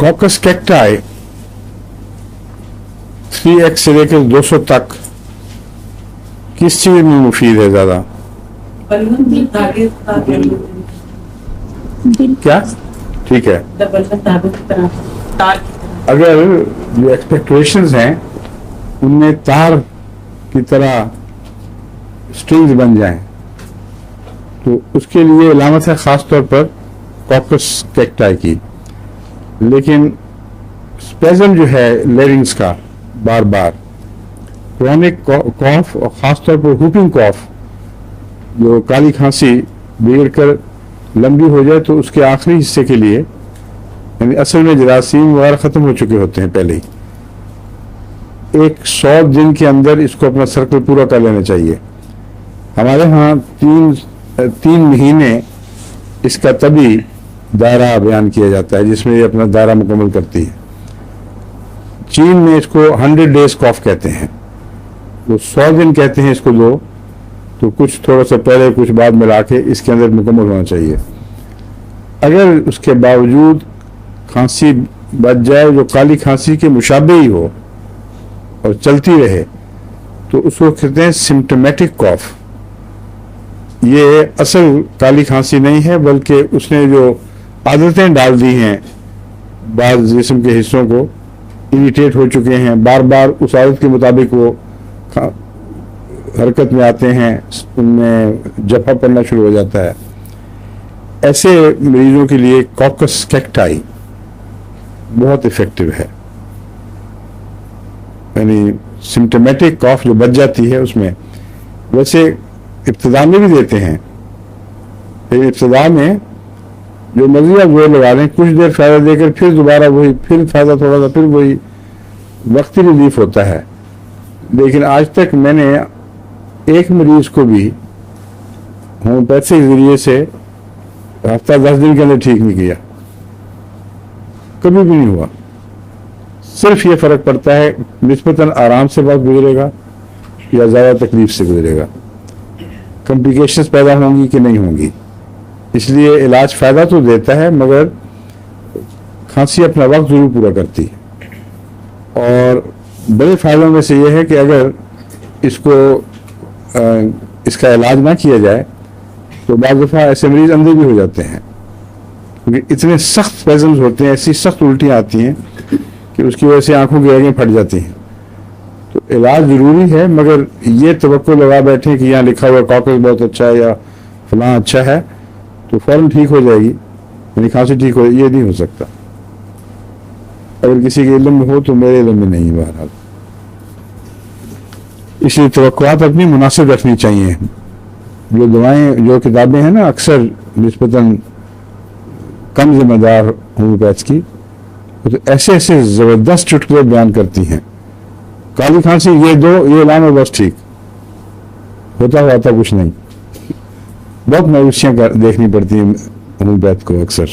Caucus cacti 3x से लेकर 200 तक किस चीज में मुफीद है ज्यादा? क्या? ठीक है, अगर जो एक्सपेक्टेशंस हैं उनमें तार की तरह स्ट्रिंग्स बन जाएं तो उसके लिए अलामत है खास तौर पर कॉकस कैक्टाई की। लेकिन स्पेज़म जो है लेरिंग्स का बार बार क्रॉनिक कॉफ और ख़ास तौर पर हुपिंग कॉफ जो काली खांसी बिगड़ कर लंबी हो जाए तो उसके आखिरी हिस्से के लिए यानी असल में जरासीम वगैरह ख़त्म हो चुके होते हैं पहले ही, 100 दिन के अंदर इसको अपना सर्कल पूरा कर लेना चाहिए। हमारे यहाँ तीन महीने इसका तभी दायरा बयान किया जाता है जिसमें ये अपना दायरा मुकम्मल करती है। चीन में इसको 100 डेज कॉफ कहते हैं, वो 100 दिन कहते हैं इसको दो, तो कुछ थोड़ा सा पहले कुछ बाद मिला के इसके अंदर मुकम्मल होना चाहिए। अगर उसके बावजूद खांसी बच जाए जो काली खांसी के मुशाबे ही हो और चलती रहे तो उसको कहते हैं सिम्टोमेटिक कॉफ। ये असल काली खांसी नहीं है बल्कि उसने जो आदतें डाल दी हैं बाज़ जिस्म के हिस्सों को, इरिटेट हो चुके हैं, बार बार उस आदत के मुताबिक वो हरकत में आते हैं, उनमें जफा पड़ना शुरू हो जाता है। ऐसे मरीजों के लिए कॉकस कैक्टाई बहुत इफेक्टिव है। यानी सिम्टोमेटिक कॉफ जो बच जाती है उसमें, वैसे इब्तिदा में भी देते हैं, फिर इब्तिदा में जो मर्जी आप वो लगा लें, कुछ देर फायदा देकर फिर दोबारा वही, फिर फायदा थोड़ा सा, फिर वही, वक्ती रिलीफ होता है। लेकिन आज तक मैंने एक मरीज को भी होम्योपैथिक जरिए से हफ्ता 10 दिन के अंदर ठीक नहीं किया, कभी भी नहीं हुआ। सिर्फ ये फर्क पड़ता है निस्बतन आराम से वक्त गुजरेगा या ज्यादा तकलीफ से गुजरेगा, कॉम्प्लिकेशंस पैदा होंगी कि नहीं होंगी। इसलिए इलाज फायदा तो देता है मगर खांसी अपना वक्त जरूर पूरा करती है। और बड़े फायदों में से यह है कि अगर इसका इलाज ना किया जाए तो बाज़ दफ़ा ऐसे मरीज अंधे भी हो जाते हैं, क्योंकि इतने सख्त स्पेज़म्स होते हैं, ऐसी सख्त उल्टियाँ आती हैं कि उसकी वजह से आंखों की आगे फट जाती हैं। तो इलाज ज़रूरी है मगर ये तवक्को लगा बैठे कि यहाँ लिखा हुआ कॉकस बहुत अच्छा है या फलां अच्छा है तो फौरन ठीक हो जाएगी, यानी खांसी ठीक हो, ये नहीं हो सकता। अगर किसी के इल्म में हो तो मेरे इल्म में नहीं है बहरहाल। इसलिए तवक्कुआत अपनी मुनासिब रखनी चाहिए। जो दवाएं, जो किताबें हैं ना अक्सर निस्बतन कम जिम्मेदार होम्योपैथ की, तो ऐसे ऐसे ज़बरदस्त चुटकुले बयान करती हैं, काली खांसी ये दो, ये लाना बस ठीक, होता कुछ नहीं। बहुत मायूसियाँ देखनी पड़ती हैं होम्योपैथ को अक्सर।